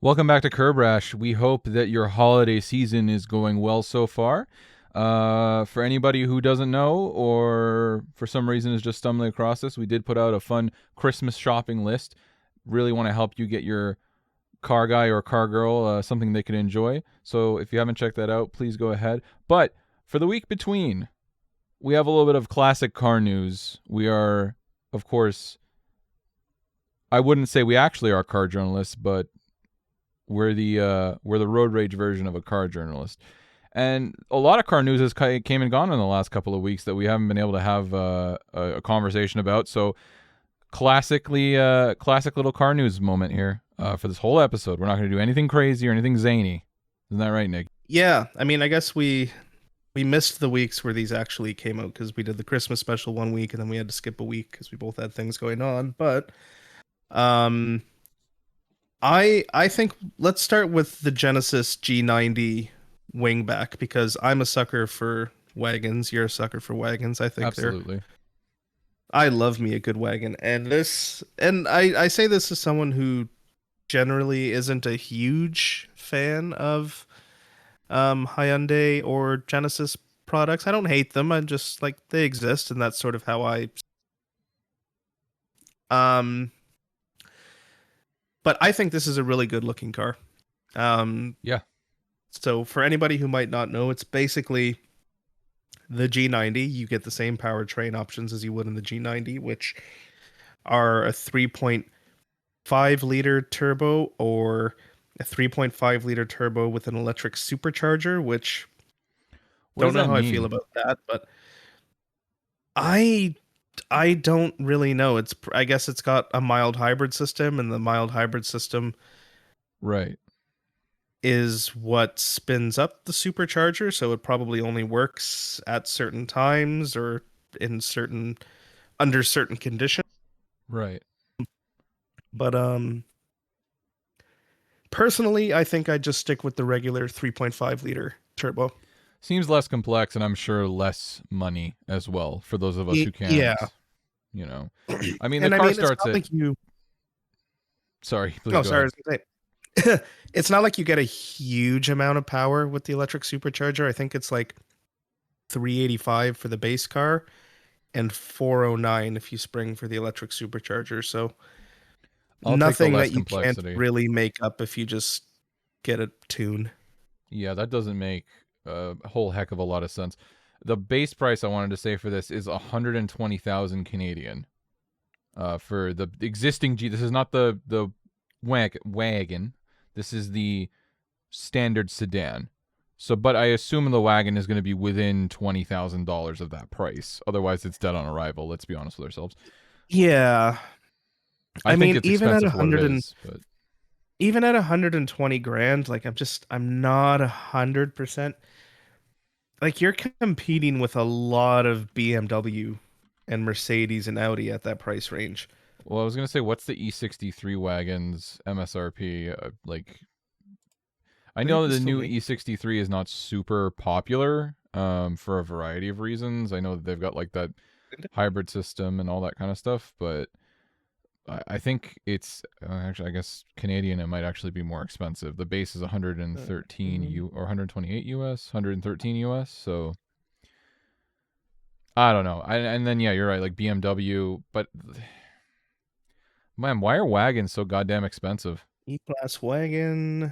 Welcome back to Curbrash. We hope that your holiday season is going well so far. For anybody who doesn't know or for some reason is just stumbling across this, we did put out a fun Christmas shopping list. Really want to help you get your car guy or car girl something they can enjoy. So if you haven't checked that out, please go ahead. But for the week between, we have a little bit of classic car news. We are, of course, I wouldn't say we actually are car journalists, but we're the road rage version of a car journalist. And a lot of car news has came and gone in the last couple of weeks that we haven't been able to have a conversation about. So classic little car news moment here for this whole episode. We're not going to do anything crazy or anything zany. Isn't that right, Nick? Yeah, I mean, I guess we missed the weeks where these actually came out because we did the Christmas special one week and then we had to skip a week because we both had things going on. But I think let's start with the Genesis G90 Wingback because I'm a sucker for wagons. You're a sucker for wagons. I think Absolutely. I love me a good wagon, and I say this as someone who generally isn't a huge fan of Hyundai or Genesis products. I don't hate them. I'm just like they exist, and that's sort of how I. But I think this is a really good looking car. Yeah. So for anybody who might not know, it's basically the G90. You get the same powertrain options as you would in the G90, which are a 3.5 liter turbo or a 3.5 liter turbo with an electric supercharger, which What does don't know that how I mean? feel about that, but I don't really know. I guess it's got a mild hybrid system, and the mild hybrid system Right. is what spins up the supercharger, so it probably only works at certain times or in under certain conditions. Right. But personally, I think I'd just stick with the regular 3.5 liter turbo. Seems less complex and I'm sure less money as well for those of us who can't, Yeah. I mean, the And I car mean, it's starts not at like you. Sorry, please Oh, go sorry. I ahead. was gonna say, it's not like you get a huge amount of power with the electric supercharger. I think it's like 385 for the base car and 409 if you spring for the electric supercharger. So I'll take the nothing less that you can't complexity. really make up if you just get a tune. Yeah, that doesn't make a whole heck of a lot of sense. The base price I wanted to say for this is 120,000 Canadian. For the existing G, this is not the wagon. This is the standard sedan. So, but I assume the wagon is going to be within $20,000 of that price. Otherwise, it's dead on arrival. Let's be honest with ourselves. Yeah. I I think mean, it's expensive for what it is, but even at 120 grand, like I'm not 100%. Like you're competing with a lot of BMW and Mercedes and Audi at that price range. well, I was gonna say, what's the E63 wagon's MSRP? I I think know they the still new make. E63 is not super popular, for a variety of reasons. I know that they've got like that hybrid system and all that kind of stuff, but I think it's actually, I guess Canadian, it might actually be more expensive. The base is 113 or 128 US, 113 US. So I don't know. And then yeah, you're right, like BMW, but man, why are wagons so goddamn expensive? E-Class wagon.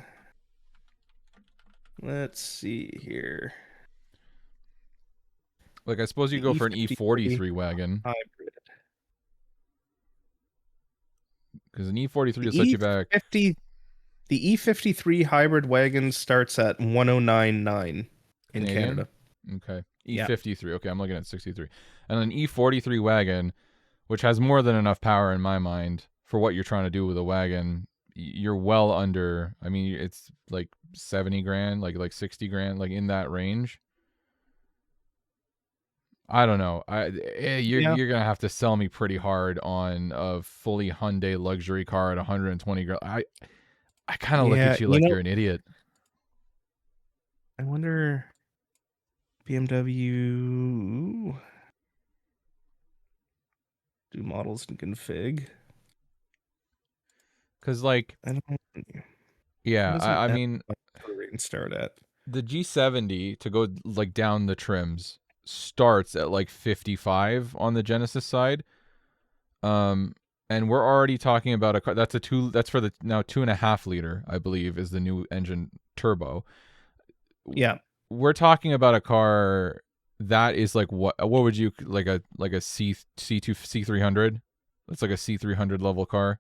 Let's see here. Like I suppose you The go for an E53 E43 wagon hybrid. because an E43 The will set you back. E50 the E53 hybrid wagon starts at 1099 in Canadian. Canada. Okay. Yeah. E53. Okay, I'm looking at 63. And an E43 wagon, which has more than enough power in my mind for what you're trying to do with a wagon. You're well under. I mean, it's like 70 grand, like 60 grand, like in that range. I don't know. Yeah. You're gonna have to sell me pretty hard on a fully Hyundai luxury car at 120 grand. I kind of look Yeah, at you like you're an idiot. I wonder BMW do models and config. Cause like I don't know. Yeah, What does an I mean, M5 touring start at? the G70 to go like down the trims starts at like 55 on the Genesis side. Um, and we're already talking about a car that's for the now 2.5 liter, I believe, is the new engine turbo. Yeah. We're talking about a car that is like what would you like a C2 C300? It's like a C300 level car.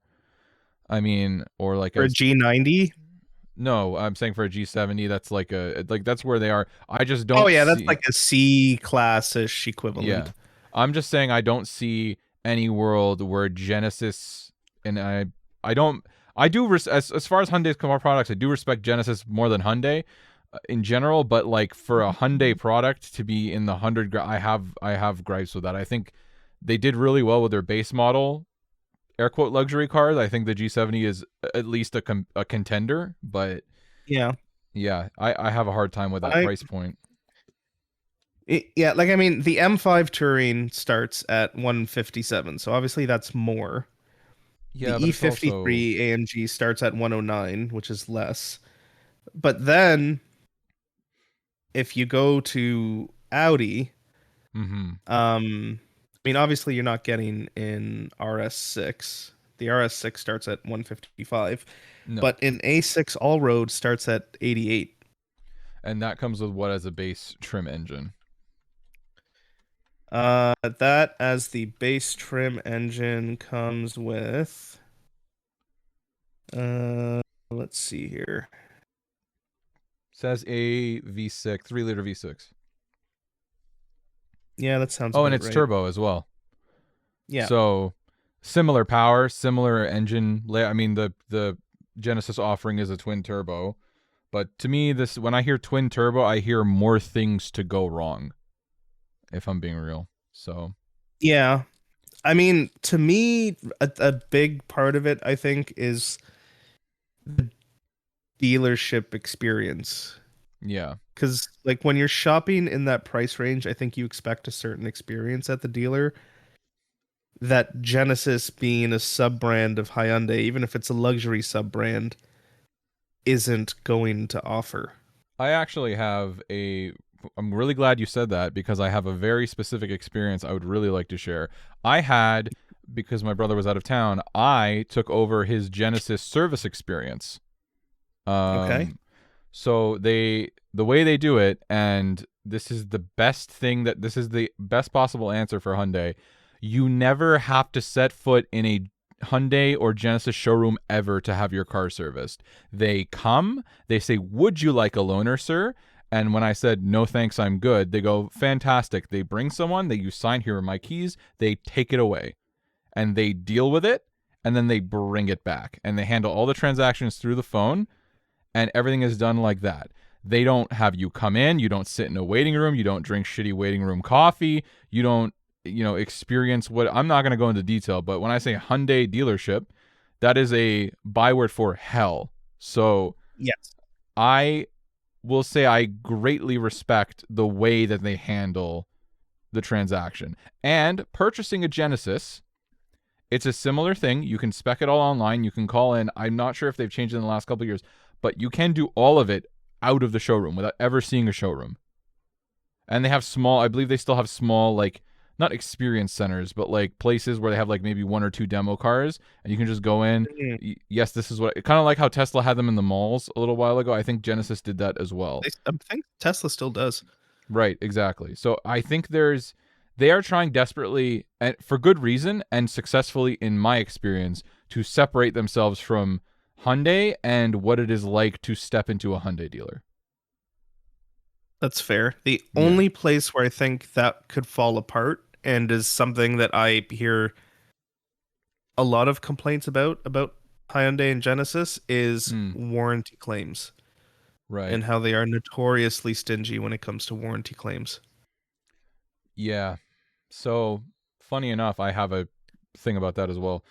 I mean, or like For a a G90? no, I'm saying for a G70, that's like that's where they are. I just Oh don't yeah, that's see. like a C class-ish equivalent. Yeah, I'm just saying I don't see any world where Genesis and I don't I do as far as Hyundai's car products, I do respect Genesis more than Hyundai in general, but like for a Hyundai product to be in the 100, I have gripes with that. I think they did really well with their base model air quote luxury cars. I think the G70 is at least a contender, but Yeah. yeah, I have a hard time with that I price point. yeah, like I mean, the M5 Touring starts at 157, so obviously that's more. Yeah, The but it's also E53 AMG starts at 109, which is less. But then if you go to Audi, mm-hmm. I mean, obviously you're not getting in RS6. The RS6 starts at 155, No. but in A6 All Road starts at 88. And that comes with what as a base trim engine? That as the base trim engine comes with, let's see here. Says a V6, 3 liter V6. Yeah, that sounds Oh, and about it's right. turbo as well. Yeah. So similar power, similar engine. I mean, the Genesis offering is a twin turbo, but to me, this when I hear twin turbo, I hear more things to go wrong. If I'm being real, so Yeah. I mean, to me, a big part of it, I think, is the dealership experience. yeah, Because, like, when you're shopping in that price range, I think you expect a certain experience at the dealer that Genesis, being a sub brand of Hyundai, even if it's a luxury sub brand, isn't going to offer. I actually have a. I'm really glad you said that because I have a very specific experience I would really like to share. I had, because my brother was out of town, I took over his Genesis service experience. Okay. So the way they do it, and this is the best thing that this is the best possible answer for Hyundai. You never have to set foot in a Hyundai or Genesis showroom ever to have your car serviced. They come, they say, "Would you like a loaner, sir?" And when I said, "No, thanks, I'm good," they go, "Fantastic." They bring someone, you sign, "Here are my keys." They take it away and they deal with it, and then they bring it back and they handle all the transactions through the phone, and everything is done like that. They don't have you come in, you don't sit in a waiting room, you don't drink shitty waiting room coffee, you don't, experience what I'm not going to go into detail, but when I say Hyundai dealership, that is a byword for hell. So Yes. I will say I greatly respect the way that they handle the transaction. And purchasing a Genesis, it's a similar thing. You can spec it all online. You can call in. I'm not sure if they've changed it in the last couple of years, but you can do all of it out of the showroom without ever seeing a showroom. And they have small, I believe they still have small, like, not experience centers, but like places where they have like maybe one or two demo cars and you can just go in. Mhm. Yes, this is what, kind of like how Tesla had them in the malls a little while ago. I think Genesis did that as well. I think Tesla still does. Right, exactly. So I think they are trying desperately, and for good reason and successfully in my experience, to separate themselves from Hyundai and what it is like to step into a Hyundai dealer. That's fair. The Yeah. only place where I think that could fall apart and is something that I hear a lot of complaints about Hyundai and Genesis is Mm, warranty claims right. and how they are notoriously stingy when it comes to warranty claims. Yeah. So, funny enough, I have a thing about that as well.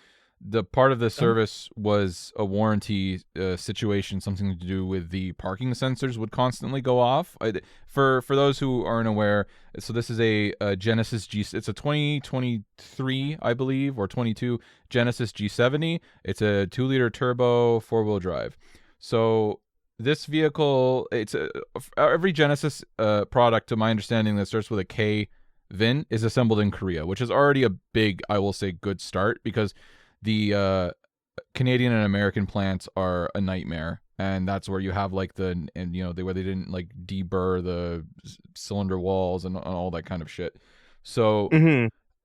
The part of the Oh, service was a warranty situation, something to do with the parking sensors would constantly go off. For those who aren't aware, so this is a Genesis G. It's a 2023, I believe, or 22 Genesis G70. It's a 2 liter turbo 4-wheel drive. So this vehicle, every Genesis product, to my understanding, that starts with a K VIN is assembled in Korea, which is already a big, I will say, good start, because the Canadian and American plants are a nightmare, and that's where you have like where they didn't like deburr the cylinder walls and all that kind of shit. So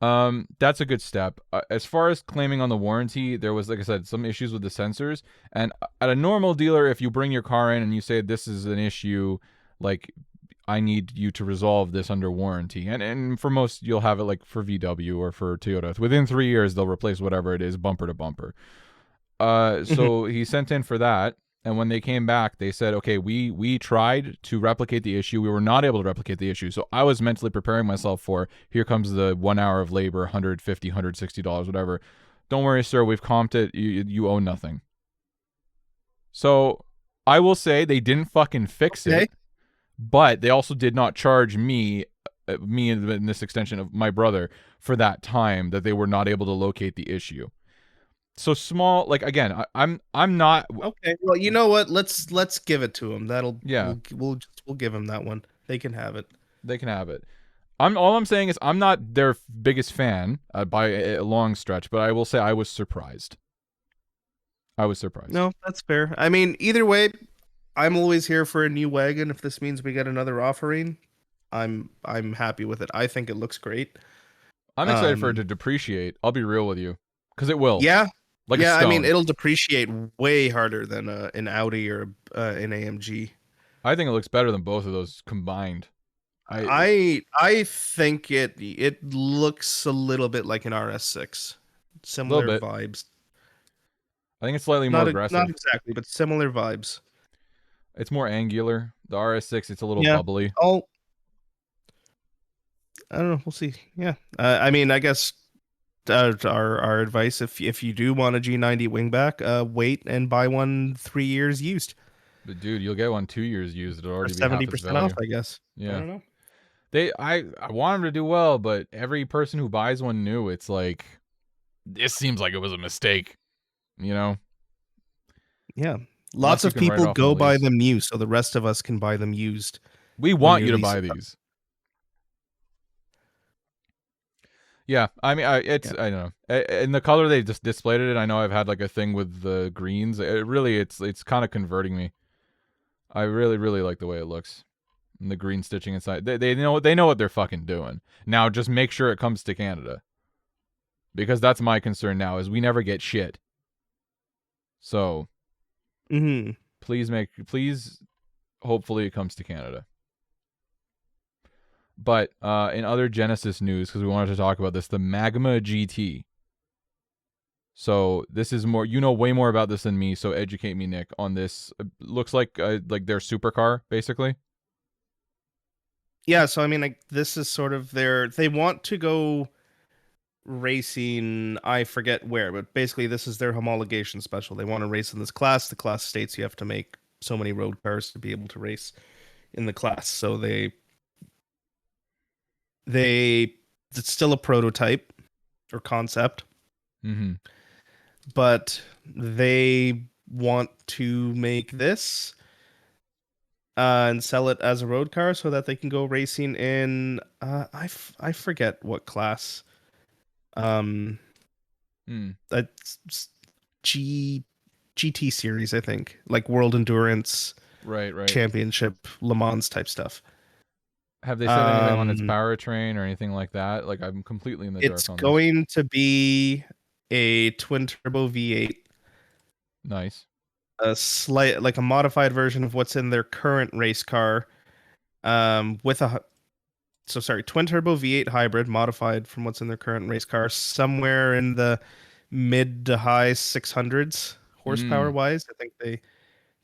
Mm-hmm. that's a good step. As far as claiming on the warranty, there was, like I said, some issues with the sensors. And at a normal dealer, if you bring your car in and you say this is an issue, like I need you to resolve this under warranty. And for most, you'll have it like for VW or for Toyota. Within 3 years, they'll replace whatever it is, bumper to bumper. Mm-hmm. So he sent in for that. And when they came back, they said, okay, we tried to replicate the issue. We were not able to replicate the issue. So I was mentally preparing myself for, here comes the 1 hour of labor, $150, $160, whatever. Don't worry, sir. We've comped it. You owe nothing. So I will say they didn't fucking fix Okay. it, but they also did not charge me in this extension of my brother, for that time that they were not able to locate the issue. So small, like, again, I'm not. Okay. Well, you know what? Let's give it to them. That'll Yeah, we'll give them that one. They can have it. they can have it. All I'm saying is I'm not their biggest fan by a long stretch, but I will say I was surprised. I was surprised. No, that's fair. I mean, either way, I'm always here for a new wagon. If this means we get another offering, I'm happy with it. I think it looks great. I'm excited for it to depreciate. I'll be real with you, because it will, Yeah, like a yeah. I mean, stone. it'll depreciate way harder than an Audi or an AMG. I think it looks better than both of those combined. I think it looks a little bit like an RS6. A little Similar bit. vibes. I think it's slightly more Not aggressive. exactly, but similar vibes. It's more angular. The RS6, it's a little Yeah. bubbly. I don't know. We'll see. Yeah. I mean, I guess our advice, if you do want a G90 wingback, wait and buy one 3 years used But dude, you'll get one 2 years used. It'll for already be half its 70% off, value. I guess. I Yeah. don't know. I want them to do well, but every person who buys one new, it's like, this seems like it was a mistake, you know? Yeah. Unless Lots you of can write it people off in a go buy lease. them new, so the rest of us can buy them used We when want your you to lease buy is up. these. Yeah, I mean, Yeah. I don't know. In the color they just displayed it in, I know I've had like a thing with the greens. It's kind of converting me. I really like the way it looks. And the green stitching inside. They know what they're fucking doing. Now just make sure it comes to Canada. Because that's my concern now, is we never get shit. So Mm-hmm. please hopefully it comes to Canada. But in other Genesis news, because we wanted to talk about this, the Magma GT. So this is more, way more about this than me. So educate me, Nick, on this. Looks like their supercar, basically. Yeah, so I mean, like, this is sort of they want to go racing, I forget where, but basically this is their homologation special. They want to race in this class. The class states you have to make so many road cars to be able to race in the class. So they it's still a prototype or concept, Mm-hmm. but they want to make this and sell it as a road car so that they can go racing in I forget what class. That's GT series, I think, like World Endurance Right. Championship, Le Mans type stuff. Have they said anything on its powertrain or anything like that? Like, I'm completely in the It's dark on this. going to be a twin turbo V8, Nice. a slight, like a modified version of what's in their current race car, with a twin turbo V8 hybrid modified from what's in their current race car, somewhere in the mid to high 600s horsepower wise. I think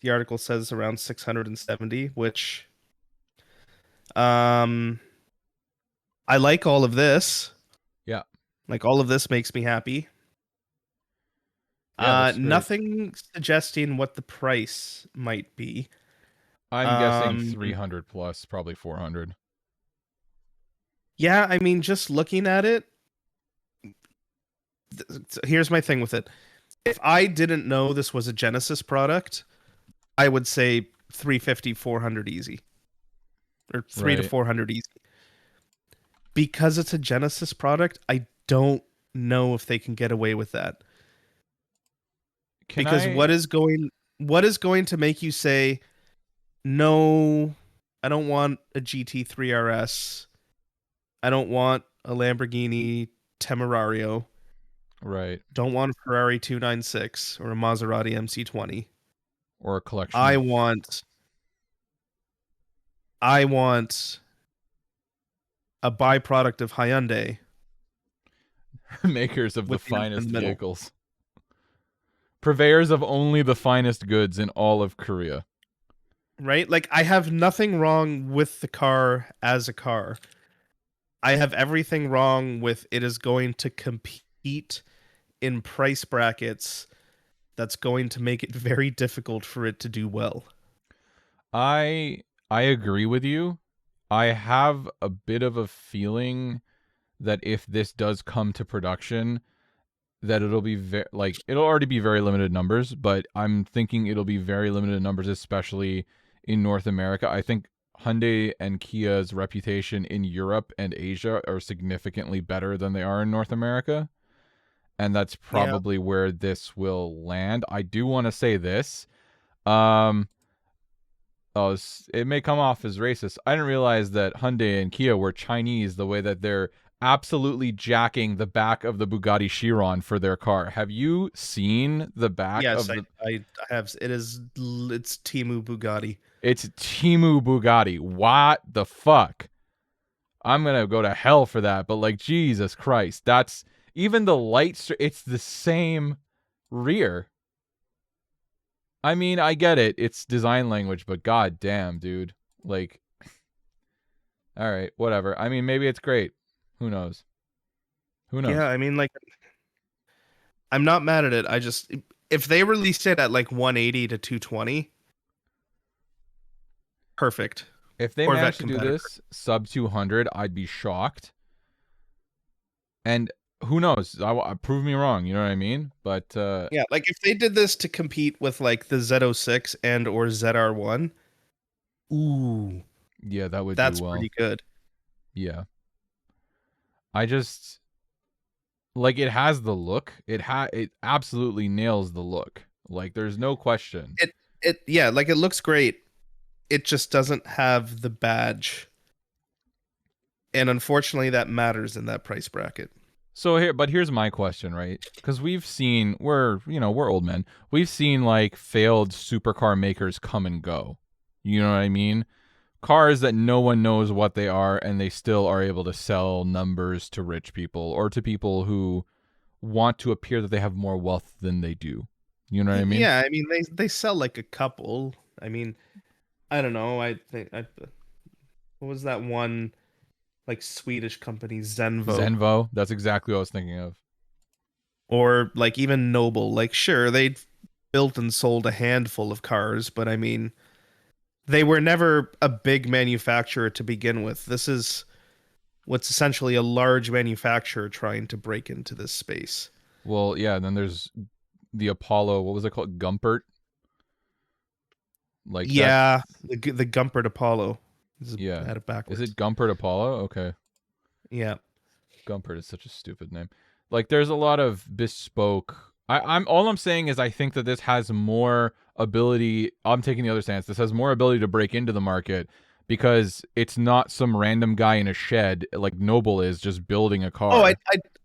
the article says around 670, which I like all of this. Yeah. Like, all of this makes me happy. Yeah, looks great. Nothing suggesting what the price might be. I'm guessing 300 plus, probably 400. Yeah, I mean, just looking at it, here's my thing with it. If I didn't know this was a Genesis product, I would say 350, 400 easy, or 3 to Right. 400 easy. Because it's a Genesis product, I don't know if they can get away with that. Can Because I what is going to make you say no, I don't want a GT3 RS. I don't want a Lamborghini Temerario. right, Don't want a Ferrari 296 or a Maserati MC20. or a collection I of want I want a byproduct of Hyundai makers of the with the engine in finest the middle, vehicles, purveyors of only the finest goods in all of Korea. right? Like I have nothing wrong with the car as a car. I have everything wrong with it is going to compete in price brackets that's going to make it very difficult for it to do well. I I agree with you. I have a bit of a feeling that if this does come to production, that it'll be like it'll already be very limited numbers, but I'm thinking it'll be very limited numbers, especially in North America. I think Hyundai and Kia's reputation in Europe and Asia are significantly better than they are in North America, and that's Yeah. probably where this will land. I do want to say this. Um, Oh, it may come off as racist. I didn't realize that Hyundai and Kia were Chinese the way that they're absolutely jacking the back of the Bugatti Chiron for their car. Have you seen the back Yes, of the I have it's Timu Bugatti. It's Timu Bugatti. What the fuck? I'm going to go to hell for that, but like Jesus Christ. That's even the lights, it's the same rear. I mean, I get it. It's design language, but god damn, dude. Like, all right, whatever. I mean, maybe it's great. Who knows? Who Yeah, knows? I mean like I'm not mad at it. I just if they released it at like 180 to 220, perfect. If they Corvette managed to do competitor. this sub 200, I'd be shocked. And who knows? Prove me wrong. You know what I mean? But Yeah, like if they did this to compete with like the Z06 and or ZR1, ooh, yeah, that would do that's well. pretty good. Yeah, I just like it has the look. It absolutely nails the look. Like there's no question. It yeah, like it looks great. It just doesn't have the badge. And unfortunately that matters in that price bracket. So here's my question, right? Because we're old men. We've seen like failed supercar makers come and go. You know what I mean? Cars that no one knows what they are, and they still are able to sell numbers to rich people or to people who want to appear that they have more wealth than they do. You know what I mean? Yeah, I mean they sell like a couple. I mean, I don't know. I think what was that one like Swedish company Zenvo Zenvo. That's exactly what I was thinking of. or like even Noble. Like sure, they built and sold a handful of cars, but I mean, they were never a big manufacturer to begin with. This is what's essentially a large manufacturer trying to break into this space. Well, yeah. And then there's the Apollo. What was it called? Gumpert. Like that. Yeah, the Gumpert Apollo. This is Yeah. had it Is backwards. it Gumpert Apollo? Okay. Yeah. Gumpert is such a stupid name. Like there's a lot of bespoke. I'm all I'm saying is I think that this has more ability. I'm taking the other stance. This has more ability to break into the market because it's not some random guy in a shed like Noble is just building a Oh, car. I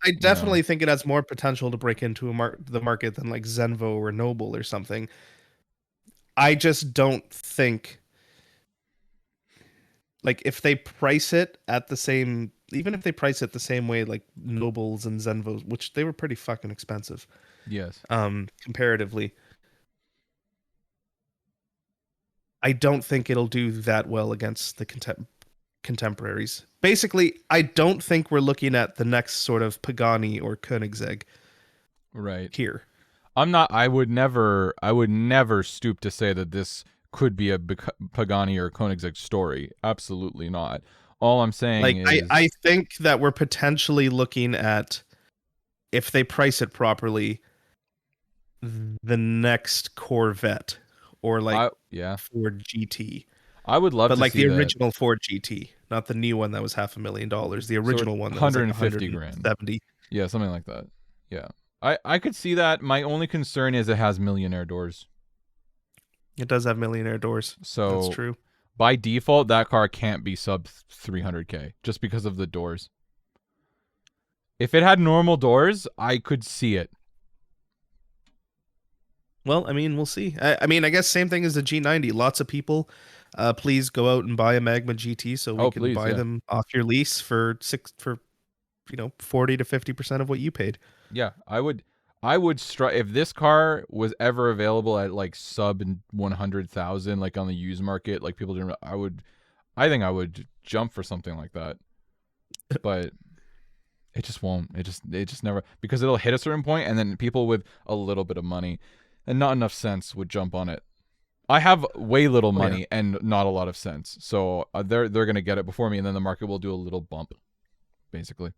You know. definitely think it has more potential to break into the market than like Zenvo or Noble or something. I just don't think like if they price it at the same, even if they price it the same way like Nobles and Zenvos, which they were pretty fucking expensive, Yes. comparatively, I don't think it'll do that well against the contemporaries. Basically, I don't think we're looking at the next sort of Pagani or Koenigsegg Right. here. I'm not. I would never stoop to say that this could be a Pagani or Koenigsegg story. Absolutely not. All I'm saying Like I is think that we're potentially looking at, if they price it properly, the next Corvette or like Yeah, Ford GT. I would love But to like see the that. original Ford GT, not the new one that was $500,000. The So original one that was like 150 grand. 170. Yeah, something like that. Yeah. I could see that. My only concern is it has millionaire doors. It does have millionaire doors. That's So true. by default, that car can't be sub 300K just because of the doors. If it had normal doors, I could see it. Well, I mean, we'll see. I mean, I guess same thing as the G90. Lots of people, please go out and buy a Magma GT so we Oh, can please, buy yeah. them off your lease for 40 to 50% of what you paid. Yeah, I would strike if this car was ever available at like sub 100,000 like on the used market, like people do. I think I would jump for something like that. But it just won't. It just never, because it'll hit a certain point and then people with a little bit of money and not enough sense would jump on it. I have way little Oh, yeah. money and not a lot of sense. So they're going to get it before me and then the market will do a little bump basically.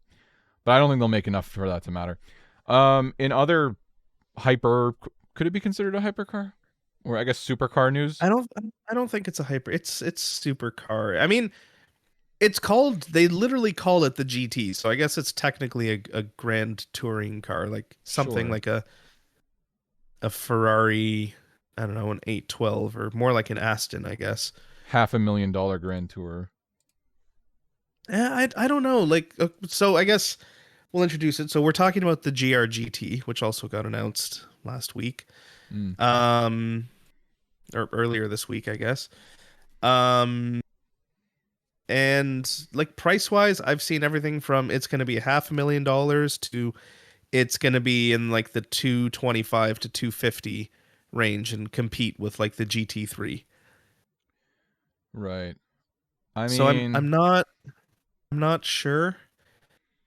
But I don't think they'll make enough for that to matter. In other hyper, could it be considered a hypercar? Or I guess supercar news? I don't think it's a hyper. It's supercar. I mean, they literally call it the GT, so I guess it's technically a grand touring car, like something Sure. like a Ferrari, I don't know, an 812 or more like an Aston, I guess. $500,000 Grand Tour. I don't know. Like, so I guess we'll introduce it. So we're talking about the GRGT, which also got announced last week, Mm, um, or earlier this week, I guess. Um, and like price wise, I've seen everything from it's going to be $500,000 to it's going to be in like the 225 to 250 range and compete with like the GT3. right. I So mean, I'm not sure.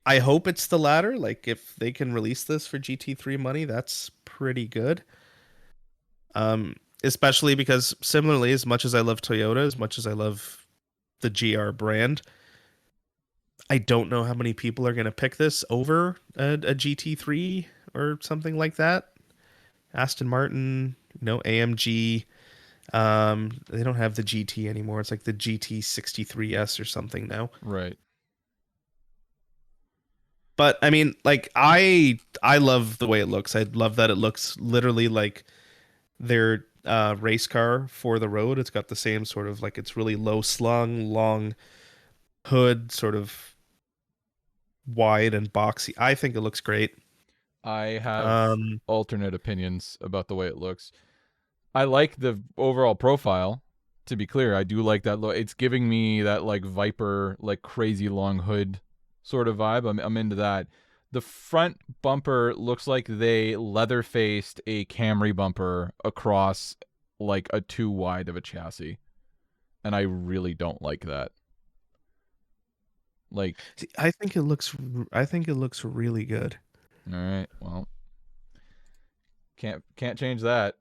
I hope it's the latter. Like if they can release this for GT3 money, that's pretty good. Especially because similarly, as much as I love Toyota, as much as I love the GR brand, I don't know how many people are going to pick this over a GT3 or something like that. Aston Martin, AMG. They don't have the GT anymore. It's like the GT63S or something now. right. But I mean, like I love the way it looks. I love that it looks literally like their race car for the road. It's got the same sort of like it's really low slung, long hood, sort of wide and boxy. I think it looks great. I have Um, alternate opinions about the way it looks. I like the overall profile. To be clear, I do like that look. It's giving me that like Viper, like crazy long hood sort of vibe. I'm into that. The front bumper looks like they leather faced a Camry bumper across like a too wide of a chassis, and I really don't like that. Like, see, I think it looks really good. all right, well, can't change that.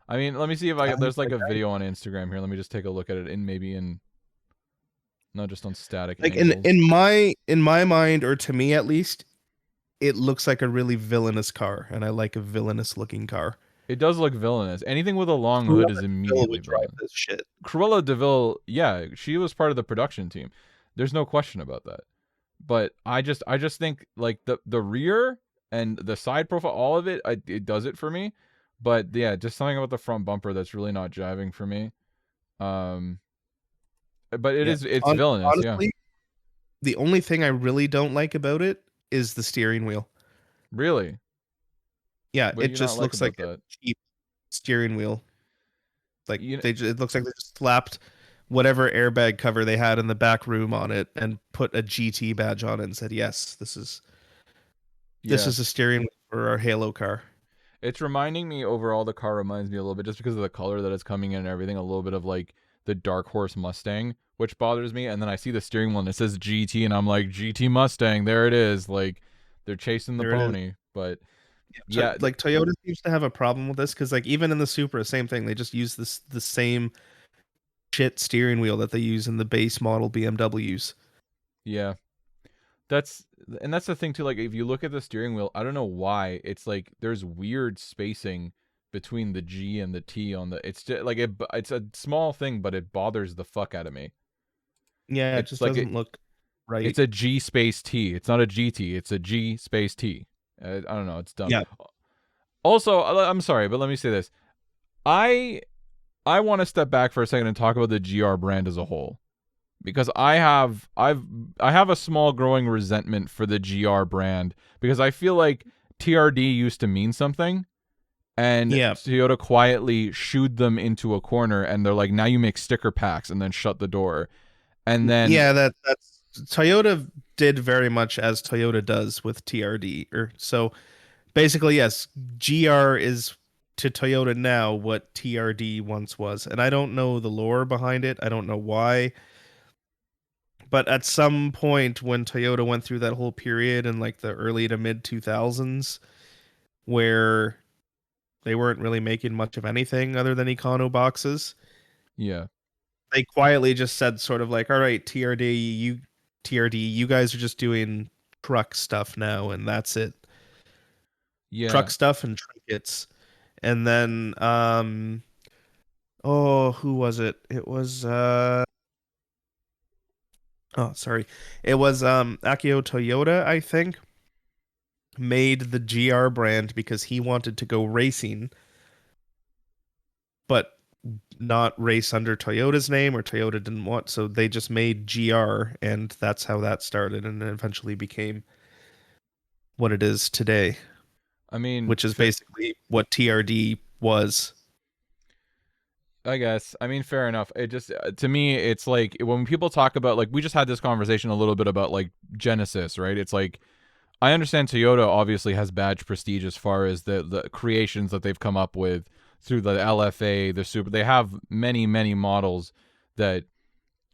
I mean, let me see if there's like a video on Instagram here. Let me just take a look at it in maybe in not just on static Like angles. in my mind, or to me at least, it looks like a really villainous car, and I like a villainous looking car. It does look villainous. Anything with a long hood is Cruella de Vil immediately would drive villainous. this shit. Cruella de Vil, yeah, she was part of the production team. There's no question about that. But I just think like the rear and the side profile, all of it, it does it for me. But yeah, just something about the front bumper that's really not jiving for me. Um, but Yeah. it's villainous, yeah. Honestly, the only thing I really don't like about it is the steering wheel. Really, Yeah, what do it you not just like looks about like a that? cheap steering wheel. Like You it looks like they just slapped whatever airbag cover they had in the back room on it and put a GT badge on it and said, "Yes, this yeah. is a steering wheel for our Halo car." It's reminding me overall. The car reminds me a little bit just because of the color that it's coming in and everything. A little bit of like the Dark Horse Mustang, which bothers me. And then I see the steering wheel and it says GT, and I'm like, GT Mustang, there it is. Like they're chasing the There it is. pony. But So, yeah, like Toyota seems to have a problem with this because like even in the Supra, same thing. They just use the same shit steering wheel that they use in the base model BMWs. yeah. That's that's the thing too. Like if you look at the steering wheel, I don't know why it's like there's weird spacing between the G and the T on the. It's just like it's a small thing, but it bothers the fuck out of me. Yeah, it It's just like doesn't look right. it's a G space T. It's not a GT. It's a G space T. I don't know. It's dumb. Yeah. Also, I'm sorry, but let me say this. I I want to step back for a second and talk about the GR brand as a whole, because I have a small growing resentment for the GR brand, because I feel like TRD used to mean something, and Yeah. Toyota quietly shooed them into a corner, and they're like, now you make sticker packs, and then shut the door. And then Yeah, that's Toyota did very much as Toyota does with TRD. Or so basically, yes, GR is to Toyota now what TRD once was. And I don't know the lore behind it. I don't know why. But at some point when Toyota went through that whole period in like the early to mid 2000s where they weren't really making much of anything other than Econo boxes, yeah, they quietly just said sort of like, all right, TRD, you guys are just doing truck stuff now, and that's it. yeah. Truck stuff and trinkets. And then oh, who was it? It was oh, sorry. It was Akio Toyoda, I think, made the GR brand because he wanted to go racing, but not race under Toyota's name, or Toyota didn't want, so they just made GR, and that's how that started, and it eventually became what it is today, I mean, which is basically what TRD was. I guess. I mean, fair enough. It just to me, it's like when people talk about, like, we just had this conversation a little bit about like Genesis, right? It's like, I understand Toyota obviously has badge prestige as far as the creations that they've come up with through the LFA, the Super. They have many models that,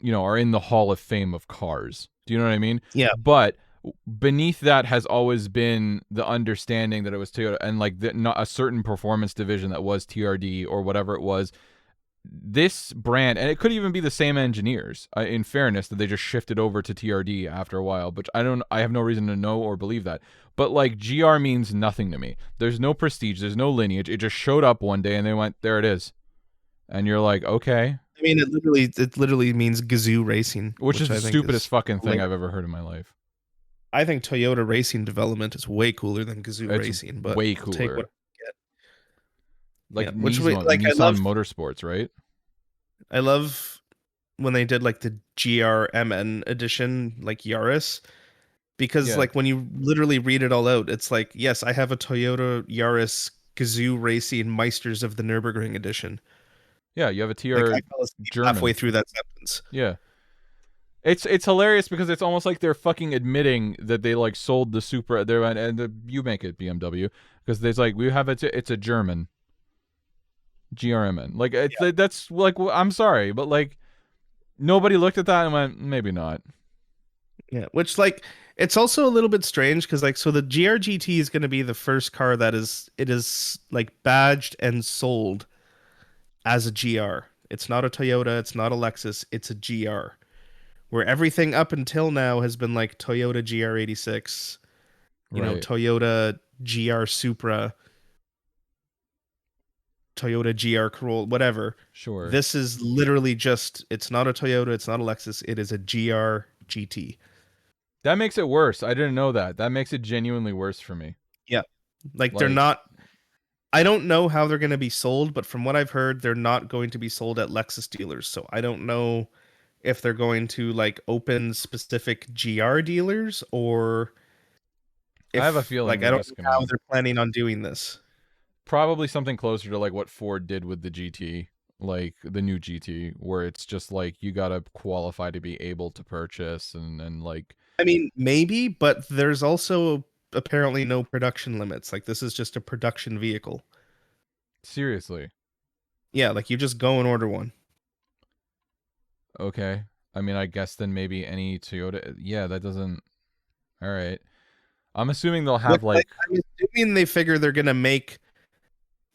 are in the Hall of Fame of cars. Do you know what I mean? Yeah. But beneath that has always been the understanding that it was Toyota, and like not a certain performance division that was TRD or whatever it was. This brand, and it could even be the same engineers, in fairness, that they just shifted over to TRD after a while, but I have no reason to know or believe that. But like, GR means nothing to me. There's no prestige, there's no lineage. It just showed up one day and they went, there it is. And you're like, okay. I mean, it literally means Gazoo Racing, Which is I the think stupidest is fucking thing hilarious. I've ever heard in my life. I think Toyota Racing development is way cooler than Gazoo It's Racing, but way I'll take what cooler. I get. Like Yeah, which way, Nissan, like Nissan Motorsports, right? I love when they did like the GRMN edition, like Yaris, because Yeah. like when you literally read it all out, it's like, yes, I have a Toyota Yaris Gazoo Racing Meisters of the Nürburgring edition. Yeah, you have a Like TR I fell asleep halfway German. through that sentence. Yeah. It's hilarious because it's almost like they're fucking admitting that they like sold the Supra there, and you make it BMW, because there's like, we have it's a German GRMN. Like, that's like, I'm sorry, but like, nobody looked at that and went, maybe not. Yeah, which like it's also a little bit strange because like so the GRGT is going to be the first car that is like badged and sold as a GR. It's not a Toyota, it's not a Lexus, it's a GR. Where everything up until now has been like Toyota GR86, Right. Toyota GR Supra, Toyota GR Corolla, whatever. Sure. This is literally just, it's not a Toyota, it's not a Lexus, it is a GR GT. That makes it worse. I didn't know that. That makes it genuinely worse for me. Yeah. Like they're Like, not, I don't know how they're going to be sold, but from what I've heard, they're not going to be sold at Lexus dealers. So I don't know if they're going to like open specific GR dealers, or I have a if feeling like they're I don't just know how gonna they're planning on doing this. probably something closer to like what Ford did with the GT, like the new GT, where it's just like you gotta qualify to be able to purchase, and like, I mean, maybe, but there's also apparently no production limits. Like this is just a production vehicle. seriously. Yeah, like you just go and order one. Okay. I mean, I guess then maybe any Toyota. Yeah, that doesn't. All right. I'm assuming they'll Which have like like. I'm assuming they figure they're gonna make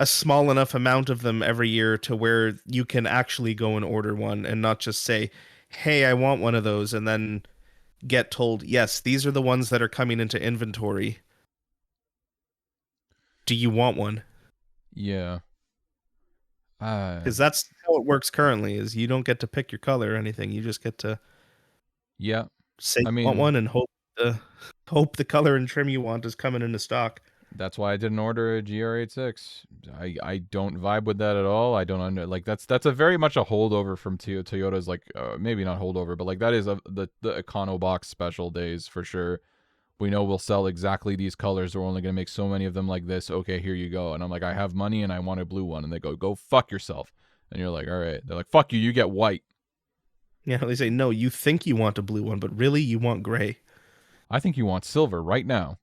a small enough amount of them every year to where you can actually go and order one and not just say, "Hey, I want one of those," and then get told, "Yes, these are the ones that are coming into inventory. Do you want one?" Yeah. Uh, Because that's how it works currently. Is you don't get to pick your color or anything. You just get to yeah. say I you want mean, one and hope the color and trim you want is coming into stock. that's why I didn't order a GR86. I don't vibe with that at all. I don't like that's a very much a holdover from Toyota's like maybe not holdover, but like that is the Econo Box special days for sure. We know we'll sell exactly these colors. We're only going to make so many of them like this. Okay, here you go. And I'm like, I have money and I want a blue one. And they go fuck yourself. And you're like, all right. They're like, fuck you. You get white. Yeah, they say no. You think you want a blue one, but really you want gray. I think you want silver right now.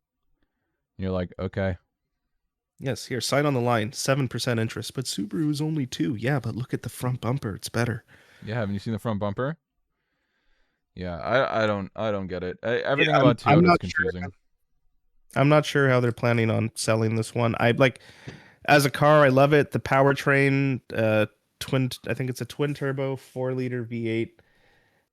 And you're like, okay. Yes, here, sign on the line, 7% interest, but Subaru is only 2. Yeah, but look at the front bumper, it's better. Yeah, haven't you seen the front bumper? Yeah, I don't get it. Yeah, Everything about I'm Toyota is not sure. confusing. I'm not sure how they're planning on selling this one. I like as a car, I love it. The powertrain, twin. I think it's a twin turbo 4-liter V8,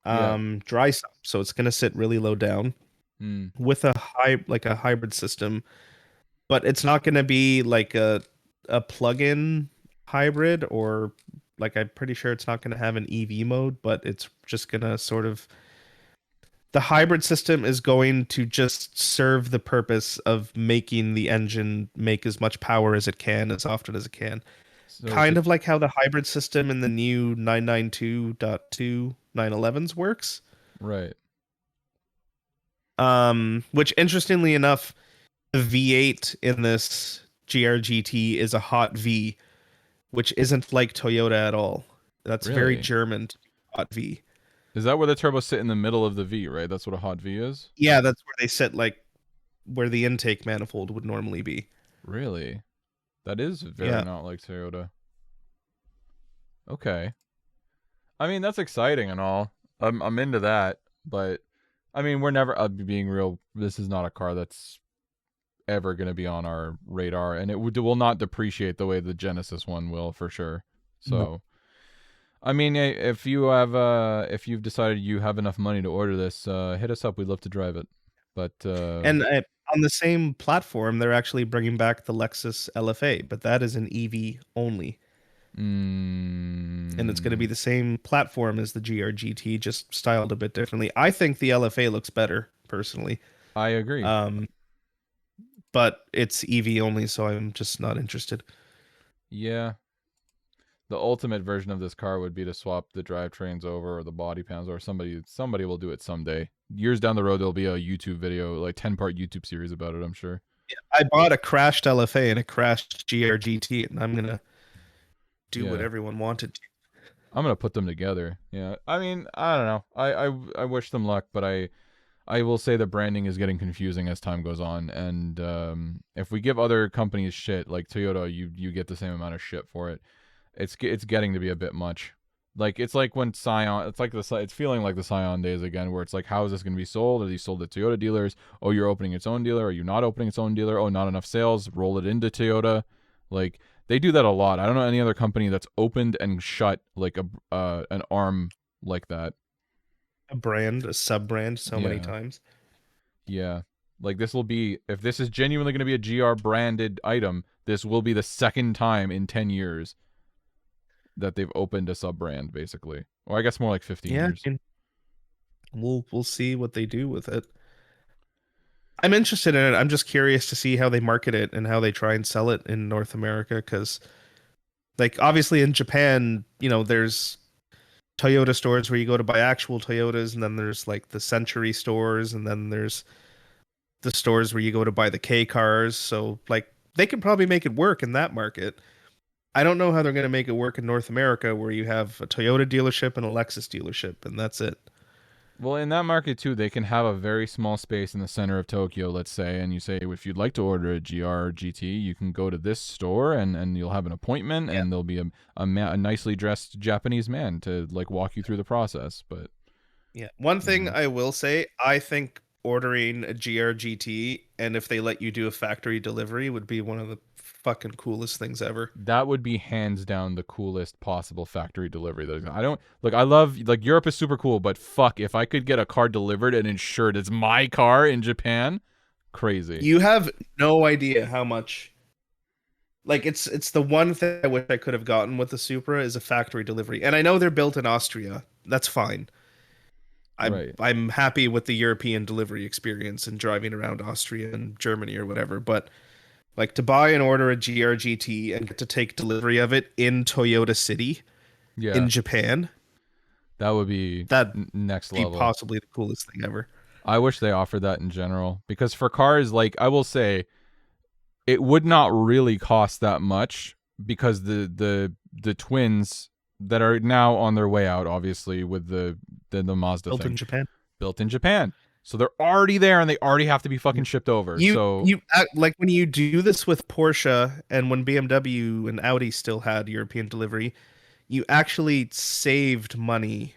Yeah. dry sump, so it's gonna sit really low down Mm, with a hybrid system, but it's not gonna be like a plug-in hybrid or like I'm pretty sure it's not gonna have an EV mode, but it's just gonna sort of the hybrid system is going to just serve the purpose of making the engine make as much power as it can as often as it can. so Kind of like how the hybrid system in the new 992.2 911s works. right. Which interestingly enough, the V8 in this GRGT is a hot V, which isn't like Toyota at all. That's very Really? German, hot V. Is that where the turbos sit in the middle of the V, right? That's what a hot V is? Yeah, that's where they sit like where the intake manifold would normally be. Really? That is very Yeah. not like Toyota. Okay. I mean, that's exciting and all. I'm into that, but I mean, we're never being real. This is not a car that's ever going to be on our radar, and it will not depreciate the way the Genesis one will for sure. No. So, I mean, if you've decided you have enough money to order this, hit us up. We'd love to drive it. But And on the same platform, they're actually bringing back the Lexus LFA, but that is an EV only. And it's going to be mm, the same platform as the GRGT, just styled a bit differently. I think the LFA looks better, personally. I agree. Um, but it's EV only, so I'm just not interested. Yeah. The ultimate version of this car would be to swap the drivetrains over or the body panels, or somebody will do it someday. Years down the road, there'll be a YouTube video, like 10-part YouTube series about it, I'm sure. I bought a crashed LFA and a crashed GRGT, and I'm going to do what Yeah. everyone wanted to. I'm gonna put them together. Yeah. I mean, I don't know. I wish them luck, but I will say the branding is getting confusing as time goes on, and if we give other companies shit like Toyota, you get the same amount of shit for it. It's getting to be a bit much. Like it's like when Scion, it's feeling like the Scion days again, where it's like, how is this going to be sold? Are these sold at Toyota dealers? Oh, you're opening its own dealer. Are you not opening its own dealer? Oh, not enough sales. Roll it into Toyota. Like they do that a lot. I don't know any other company that's opened and shut like an arm like that. A brand, a sub brand, so many Yeah, times. yeah. Like this will be, if this is genuinely going to be a GR branded item, this will be the second time in 10 years that they've opened a sub brand, basically. Or I guess more like 15 Yeah, years. I mean, we'll see what they do with it. I'm interested in it. I'm just curious to see how they market it and how they try and sell it in North America because like obviously in Japan, there's Toyota stores where you go to buy actual Toyotas and then there's like the Century stores and then there's the stores where you go to buy the K cars. So like they can probably make it work in that market. I don't know how they're going to make it work in North America where you have a Toyota dealership and a Lexus dealership and that's it. Well, in that market too, they can have a very small space in the center of Tokyo, let's say, and you say if you'd like to order a GR GT, you can go to this store and you'll have an appointment, Yeah. and there'll be a nicely dressed Japanese man to like walk you through the process. But Yeah. One you thing know, I will say, I think ordering a GRGT and if they let you do a factory delivery would be one of the fucking coolest things ever. that would be hands down the coolest possible factory delivery. I don't look. I love like Europe is super cool, but fuck, if I could get a car delivered and insured it's my car in Japan, crazy. You have no idea how much Like it's the one thing I wish I could have gotten with the Supra is a factory delivery. And I know they're built in Austria. That's fine. Right. I'm happy with the European delivery experience and driving around Austria and Germany or whatever, but like to buy and order a GRGT and get to take delivery of it in Toyota City Yeah. in Japan, That would be that'd next be level. possibly the coolest thing ever. I wish they offered that in general because for cars, like I will say, it would not really cost that much because the twins that are now on their way out, obviously with the Mazda Built thing, in Japan. built in Japan, so they're already there and they already have to be fucking shipped over. You So you act like when you do this with Porsche and when BMW and Audi still had European delivery, you actually saved money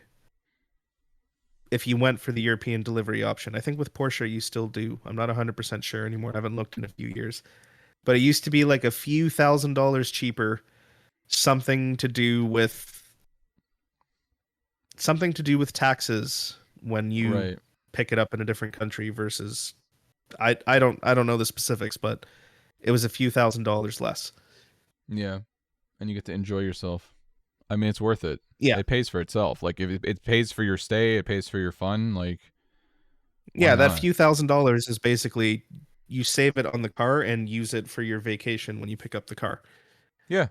if you went for the European delivery option. I think with Porsche you still do. I'm not 100% sure anymore. I haven't looked in a few years. But it used to be like a few $1,000s cheaper, something to do with taxes when you right, pick it up in a different country versus I don't know the specifics, but it was a few $1,000s less. yeah, and you get to enjoy yourself. I mean, it's worth it. Yeah. It pays for itself. Like if it pays for your stay, it pays for your fun. Like why Yeah, that not? few $1,000s is basically you save it on the car and use it for your vacation when you pick up the car. Yeah,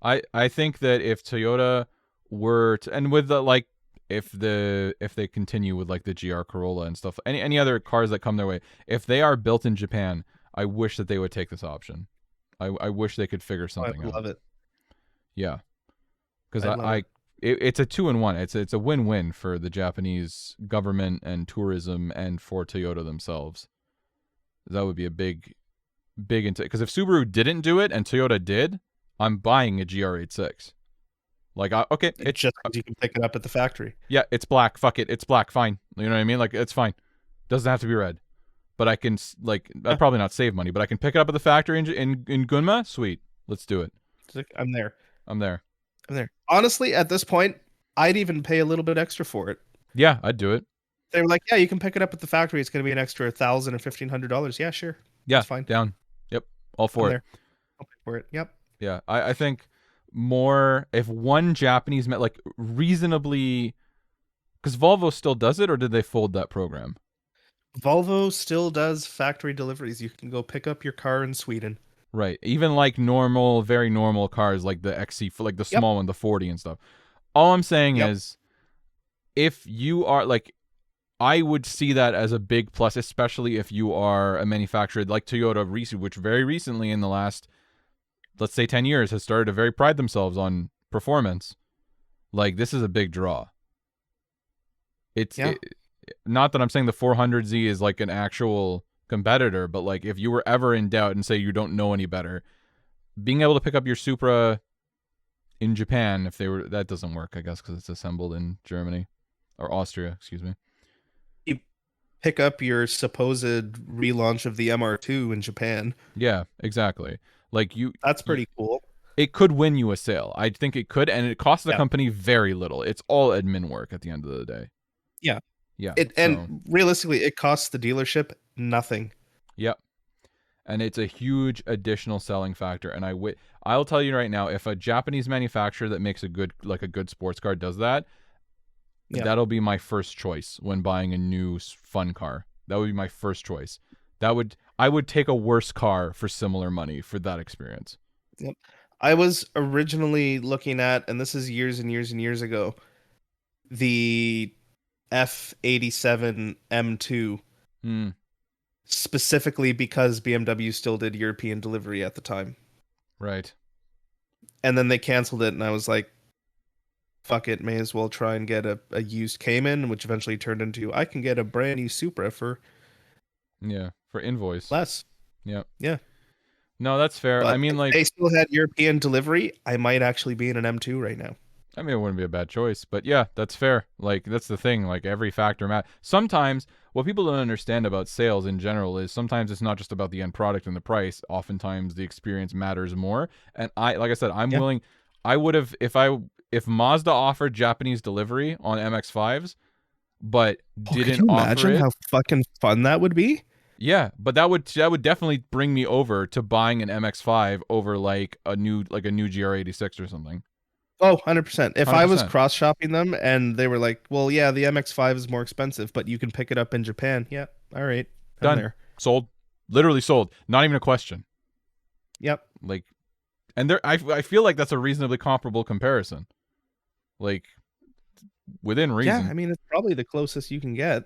I think that if Toyota were to, and with the like if they continue with like the GR Corolla and stuff, any other cars that come their way, if they are built in Japan, I wish that they would take this option. I wish they could figure I something would out. love it. Yeah, because I'd love it. it's a 2-in-1. It's a win-win for the Japanese government and tourism and for Toyota themselves. That would be a big into because if Subaru didn't do it and Toyota did, I'm buying a GR86. Like, okay, It's just because you can pick it up at the factory. yeah, it's black. Fuck it, it's black. Fine. You know what I mean? Like, it's fine. Doesn't have to be red. But I can like, Yeah, I'd probably not save money, but I can pick it up at the factory in Gunma. Sweet, let's do it. I'm there. I'm there. I'm there. Honestly, at this point, I'd even pay a little bit extra for it. Yeah, I'd do it. They were like, "Yeah, you can pick it up at the factory. It's going to be an extra $1,000 or $1,500." Yeah, sure. Yeah, That's fine. down. Yep, all I'm for it. there. I'll pay for it. Yep. Yeah, I think more if one Japanese met like reasonably, because Volvo still does it, or did they fold that program? Volvo still does factory deliveries. You can go pick up your car in Sweden. Right. Even like normal, very normal cars like the XC, like the Yep. small one, the 40 and stuff. All I'm saying Yep. is if you are like, I would see that as a big plus, especially if you are a manufacturer like Toyota, which very recently in the last, let's say 10 years, has started to very pride themselves on performance. Like, this is a big draw. It's Yeah. not that I'm saying the 400Z is like an actual competitor, but like if you were ever in doubt and say you don't know any better, being able to pick up your Supra in Japan, if they were, that doesn't work, I guess, because it's assembled in Germany or Austria, excuse me. You pick up your supposed relaunch of the MR2 in Japan. Yeah, exactly. Like That's pretty cool. it could win you a sale. I think it could, and it costs the Yeah. company very little. It's all admin work at the end of the day. Yeah. Yeah. And realistically, it costs the dealership nothing. Yep. And it's a huge additional selling factor. And I'll tell you right now, if a Japanese manufacturer that makes a good sports car does that, Yeah. that'll be my first choice when buying a new fun car. That would be my first choice. I would take a worse car for similar money for that experience. Yep. I was originally looking at, and this is years and years and years ago, the F87 M2, Hmm. specifically because BMW still did European delivery at the time. Right. And then they canceled it, and I was like, fuck it, may as well try and get a used Cayman, which eventually turned into I can get a brand new Supra for Yeah. For invoice. less. Yeah. Yeah. No, that's fair. But I mean, if like, they still had European delivery, I might actually be in an M2 right now. I mean, it wouldn't be a bad choice, but yeah, that's fair. Like, that's the thing. Like, every factor matters. Sometimes, what people don't understand about sales in general is sometimes it's not just about the end product and the price. Oftentimes, the experience matters more. And like I said, I'm Yeah. willing. I would have if Mazda offered Japanese delivery on MX-5s, but Oh, could didn't you offer imagine it. how fucking fun that would be? Yeah, but that would definitely bring me over to buying an MX-5 over like a new GR86 or something. Oh, 100%. If I was 100%. cross shopping them and they were like, well, yeah, the MX-5 is more expensive, but you can pick it up in Japan. Yeah. All right. I'm Done. there. Sold. Literally sold. Not even a question. Yep. Like, and I feel like that's a reasonably comparable comparison. Like, within Yeah. reason. I mean, it's probably the closest you can get.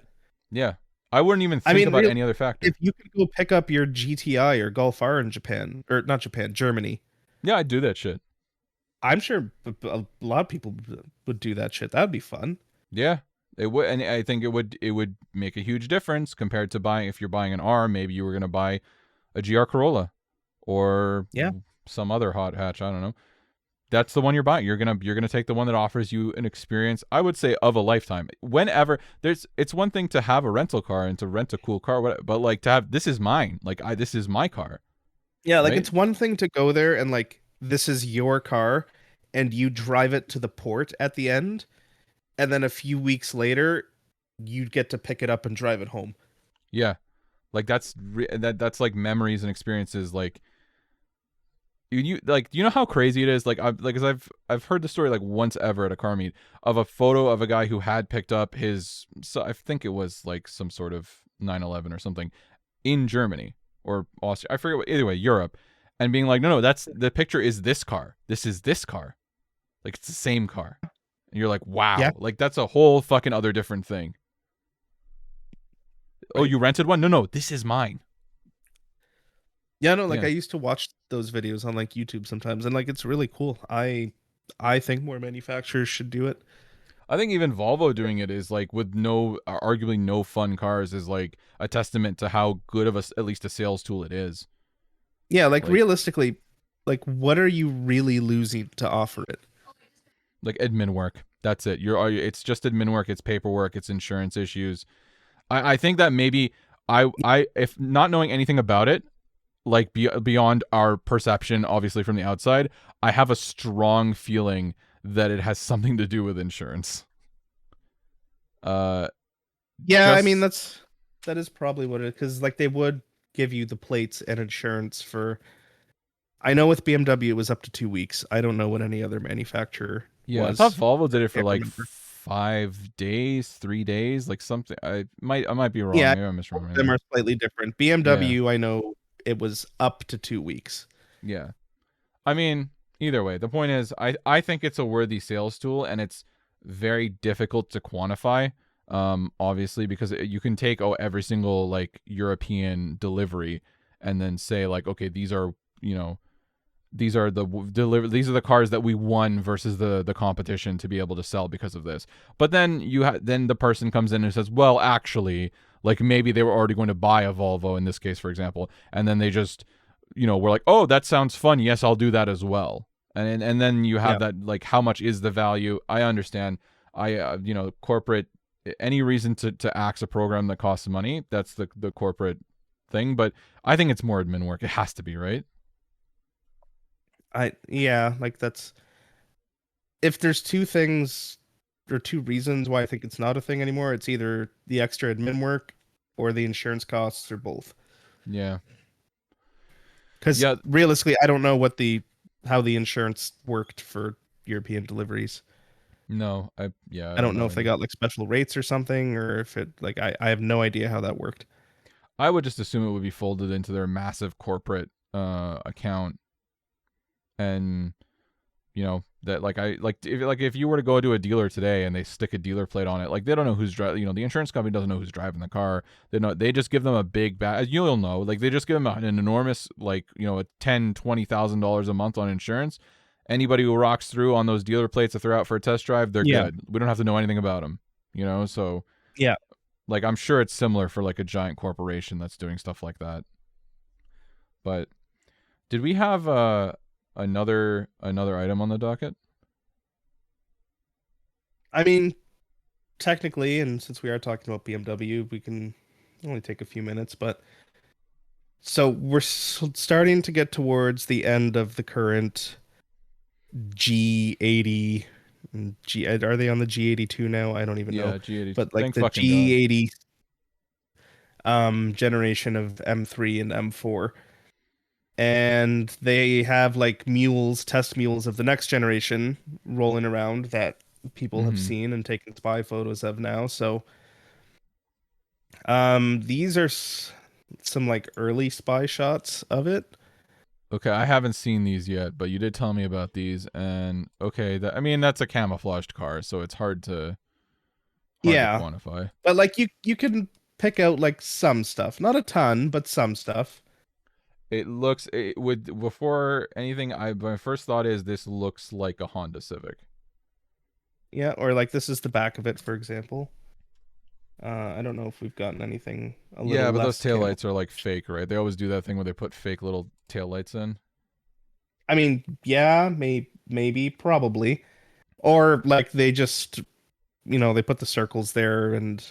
Yeah. I wouldn't even I think mean, about real any other if factor. you could go pick up your GTI or Golf R in Japan, or not Japan, Germany, Yeah, I'd do that shit. I'm sure a lot of people would do that shit. That would be fun. Yeah. It would, and I think it would make a huge difference compared to buying, if you're buying an R, maybe you were gonna buy a GR Corolla or Yeah. some other hot hatch. I don't know. That's the one you're buying. You're gonna take the one that offers you an experience, I would say, of a lifetime. Whenever it's one thing to have a rental car and to rent a cool car, but like to have, this is mine. Like, this is my car, Yeah, like right? it's one thing to go there and like this is your car and you drive it to the port at the end, and then a few weeks later you get to pick it up and drive it home. Yeah, like that's like memories and experiences. Like, do you know how crazy it is? Like, I've heard the story like once ever at a car meet of a photo of a guy who had picked up his, so I think it was like some sort of 911 or something in Germany or Austria. I forget what, either way, Europe, and being like, no, that's the picture is this car. This is this car. Like, it's the same car. And you're like, Yeah, wow, like that's a whole fucking other different thing. Oh, right. you rented one? No, this is mine. Yeah, no, like I Yeah. used to watch those videos on like YouTube sometimes and like it's really cool. I think more manufacturers should do it. I think even Volvo doing it is like, with no, arguably no fun cars, is like a testament to how good of at least a sales tool it is. Yeah, like Like, realistically, like what are you really losing to offer it? admin work. That's it. It's just admin work. It's paperwork. It's insurance issues. I think that maybe if not knowing anything about it, like beyond our perception, obviously from the outside, I have a strong feeling that it has something to do with insurance. Uh, Yeah, I mean just that is probably what it is because like they would give you the plates and insurance for. I know with BMW it was up to 2 weeks. I don't know what any other manufacturer Yeah, I thought was. Volvo did it for Can't like remember. 5 days, 3 days, like something. I might be wrong. Yeah, Maybe I'm both of them misremembering. are slightly different. Yeah, BMW, I know it was up to 2 weeks. yeah. I mean, either way, the point is, I think it's a worthy sales tool, and it's very difficult to quantify. Obviously, because you can take every single like European delivery, and then say like, okay, these are, you know, these are the cars that we won versus the competition to be able to sell because of this. But then then the person comes in and says, well, actually, like maybe they were already going to buy a Volvo in this case, for example, and then they just, we're like, oh, that sounds fun, yes, I'll do that as well. And then you have Yeah. that, like, how much is the value? I understand. Corporate, any reason to axe a program that costs money, that's the corporate thing. But I think it's more admin work. It has to be, right? Yeah, like that's if there's two things or two reasons why I think it's not a thing anymore, it's either the extra admin work or the insurance costs or both. Yeah. Because Yeah. realistically, I don't know what the how the insurance worked for European deliveries. No, I I don't don't know know if they either. got like special rates or something, or if it like I have no idea how that worked. I would just assume it would be folded into their massive corporate account, and that, like, if you were to go to a dealer today and they stick a dealer plate on it, like, they don't know who's driving. The insurance company doesn't know who's driving the car. They just give them a big bag. You'll know, like, they just give them an enormous, like, a $10,000-$20,000 a month on insurance. Anybody who rocks through on those dealer plates, if they're out for a test drive, they're Yeah, good. We don't have to know anything about them. So, yeah. like, I'm sure it's similar for like a giant corporation that's doing stuff like that. But did we have another item on the docket? I mean, technically, and since we are talking about BMW, we can only take a few minutes, but so we're starting to get towards the end of the current G80. Are they on the G82 now? I don't even know. Yeah, G80. But like Thank the fucking God. G80, generation of M3 and M4. And they have like mules, test mules of the next generation rolling around that people have Mm-hmm. seen and taken spy photos of now. So, these are some like early spy shots of it. Okay, I haven't seen these yet, but you did tell me about these, and okay, I mean that's a camouflaged car, so it's hard to Yeah, quantify. but like you can pick out like some stuff, not a ton, but some stuff. It looks it would before anything. My first thought is this looks like a Honda Civic. Yeah, or like this is the back of it, for example. I don't know if we've gotten anything a Yeah, little but those less camo. taillights are like fake, right? They always do that thing where they put fake little taillights in. I mean, yeah, maybe, probably. Or like they just, they put the circles there and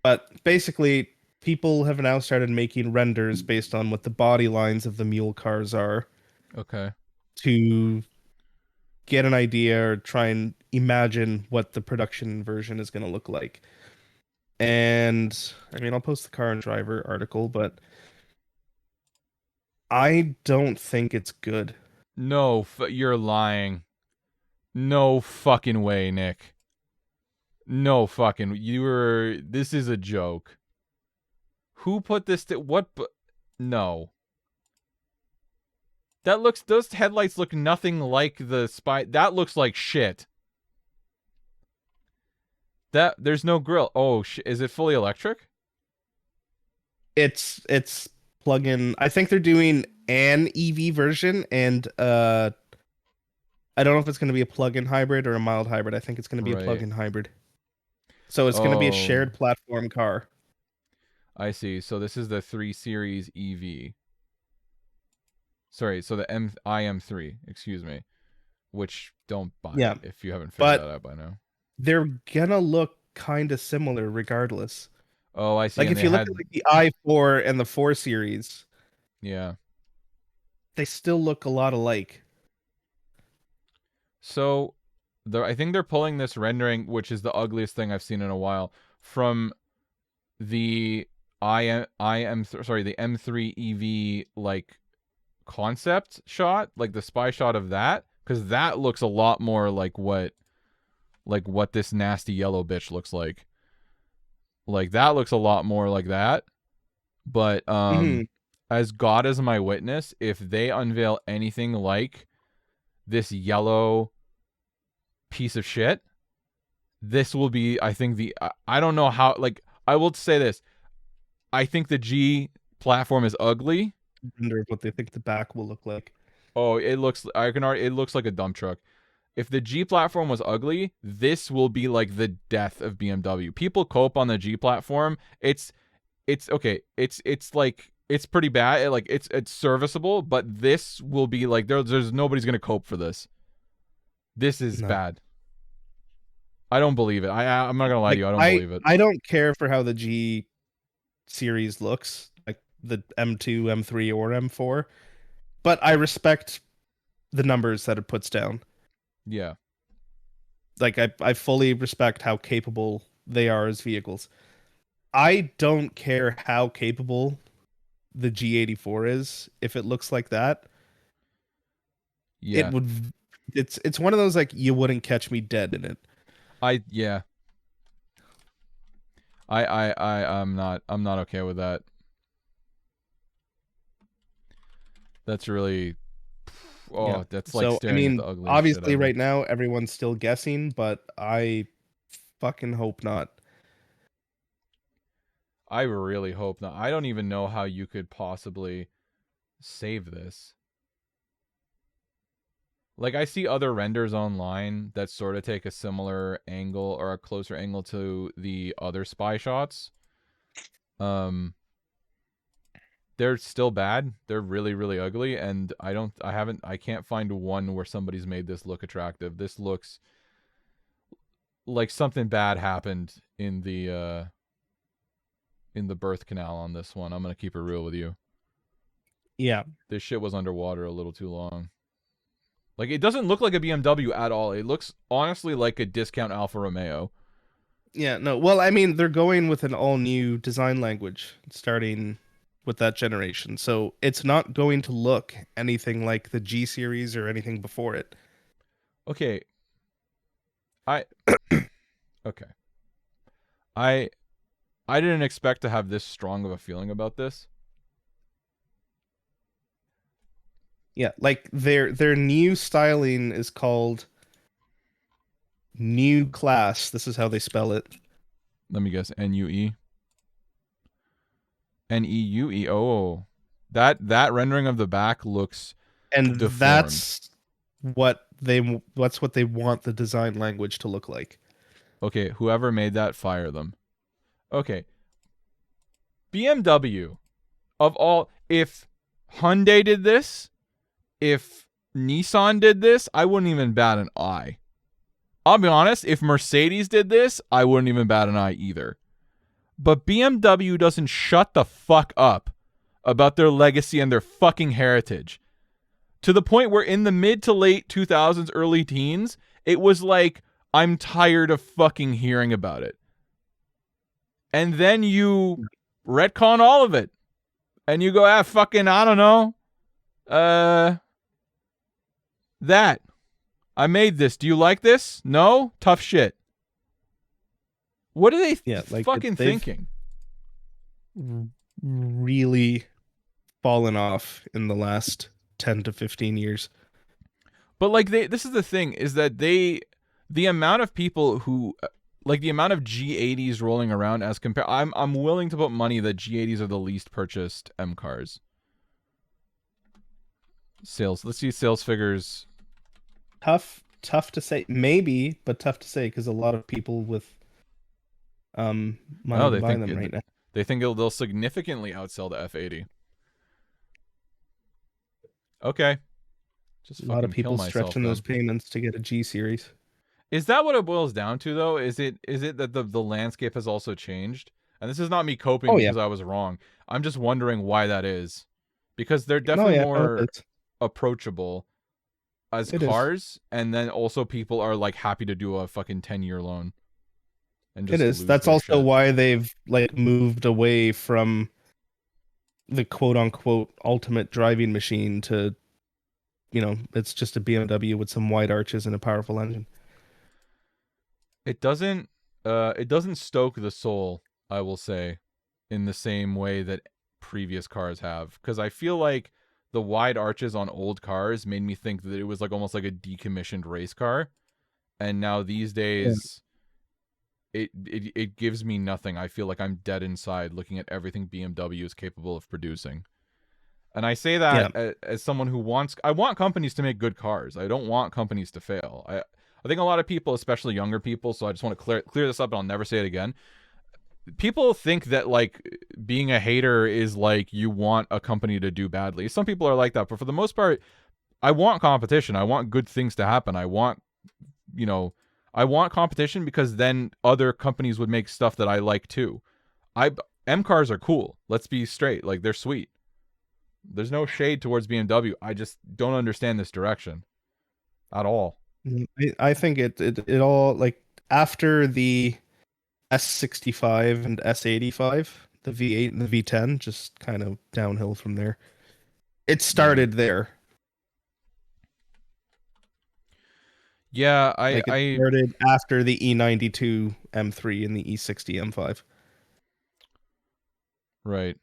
but basically people have now started making renders based on what the body lines of the mule cars are Okay. to get an idea or try and imagine what the production version is going to look like. And I mean, I'll post the car and driver article, but I don't think it's good. No, you're lying. No fucking way, Nick. No fucking. You were. This is a joke. Who put this? What? No. That looks. Those headlights look nothing like the spy. That looks like shit. There's no grill. Oh, is it fully electric? It's plug-in. I think they're doing an EV version and I don't know if it's going to be a plug-in hybrid or a mild hybrid. I think it's going to be a Right. plug-in hybrid. So it's going to be a Oh, shared platform car. I see. So this is the 3 Series EV. Sorry, so the IM3, excuse me, which don't buy Yeah, it if you haven't figured but that out by now. they're gonna look kind of similar regardless. Oh, I see. Like And if they you look at had, like the i4 and the 4 series, yeah. they still look a lot alike. So, I think they're pulling this rendering, which is the ugliest thing I've seen in a while, from the sorry, the M3 EV like concept shot, like the spy shot of that, because that looks a lot more like what this nasty yellow bitch looks like. Like that looks a lot more like that. But Hmm. as God is my witness, if they unveil anything like this yellow piece of shit, this will be, I think, I don't know how, like, I will say this. I think the G platform is ugly. Wonder what they think the back will look like. Oh, it looks, I can already, it looks like a dump truck. If the G platform was ugly, this will be like the death of BMW. People cope on the G platform. It's okay. It's like it's pretty bad. Like it's serviceable, but this will be like there's nobody's gonna cope for this. This is No. bad. I don't believe it. I'm not gonna lie to Like you. I don't I believe it. I don't care for how the G series looks, like the M2, M3 or M4, but I respect the numbers that it puts down. Yeah. Like I fully respect how capable they are as vehicles. I don't care how capable the G84 is. If it looks like that, it Yeah. would. It's one of those like you wouldn't catch me dead in it. Yeah. I'm not okay with that. That's really Yeah. that's like So I staring at the mean, ugliest shit obviously, ever. right now everyone's still guessing, but I fucking hope not. I really hope not. I don't even know how you could possibly save this. Like I see other renders online that sort of take a similar angle or a closer angle to the other spy shots. Um they're still bad. They're really really ugly and I can't find one where somebody's made this look attractive. This looks like something bad happened in the birth canal on this one. I'm going to keep it real with you. Yeah. This shit was underwater a little too long. Like it doesn't look like a BMW at all. It looks honestly like a discount Alfa Romeo. Yeah, no. Well, I mean, they're going with an all new design language starting with that generation. So it's not going to look anything like the G series or anything before it. Okay, I okay. I I didn't expect to have this strong of a feeling about this. Yeah, like their new styling is called New Class. This is how they spell it. Let me guess. NUE. NEUE. Oh, that rendering of the back looks And deformed. that's what they want the design language to look like. Okay, whoever made that, fire them. Okay, BMW of all, if Hyundai did this, if Nissan did this, I wouldn't even bat an eye. I'll be honest, if Mercedes did this, I wouldn't even bat an eye either. But BMW doesn't shut the fuck up about their legacy and their fucking heritage. To the point where in the mid to late 2000s, early teens, it was like, I'm tired of fucking hearing about it. And then you retcon all of it. And you go, fucking, I don't know. That. I made this. Do you like this? No? Tough shit. What are they Yeah, like fucking they've thinking? really fallen off in the last 10 to 15 years. But like this is the thing, is that the amount of people who like the amount of G80s rolling around as compare, I'm willing to put money that G80s are the least purchased M cars. Sales. Let's see sales figures. Tough to say. Maybe, but tough to say because a lot of people with Oh, money can buy them right now. they think they'll significantly outsell the F80. Okay. Just A lot of fucking kill people myself stretching then. those payments to get a G series. Is that what it boils down to though? Is it that the landscape has also changed? And this is not me coping Oh yeah. because I was wrong. I'm just wondering why that is. Because they're No, definitely yeah, no, more approachable as it is. cars, and then also people are like happy to do a fucking 10-year loan and It just is. lose That's their also shit. why they've like moved away from the quote unquote ultimate driving machine to, it's just a BMW with some wide arches and a powerful engine. It doesn't stoke the soul, I will say, in the same way that previous cars have, because I feel like the wide arches on old cars made me think that it was like almost like a decommissioned race car, and now these Yeah. days it gives me nothing. I feel like I'm dead inside looking at everything BMW is capable of producing. And I say Yeah. that as someone who I want companies to make good cars. I don't want companies to fail. I think a lot of people, especially younger people, so I just want to clear this up and I'll never say it again. People think that like being a hater is like you want a company to do badly. Some people are like that, but for the most part, I want competition. I want good things to happen. You know, I want competition because then other companies would make stuff that I like too. I M cars are cool. Let's be straight. Like they're sweet. There's no shade towards BMW. I just don't understand this direction at all. I think it all like after the S65 and S85, the V8 and the V10 just kind of downhill from there. It Right. started there. Yeah, Like it I started after the E92 M3 and the E60 M5. right.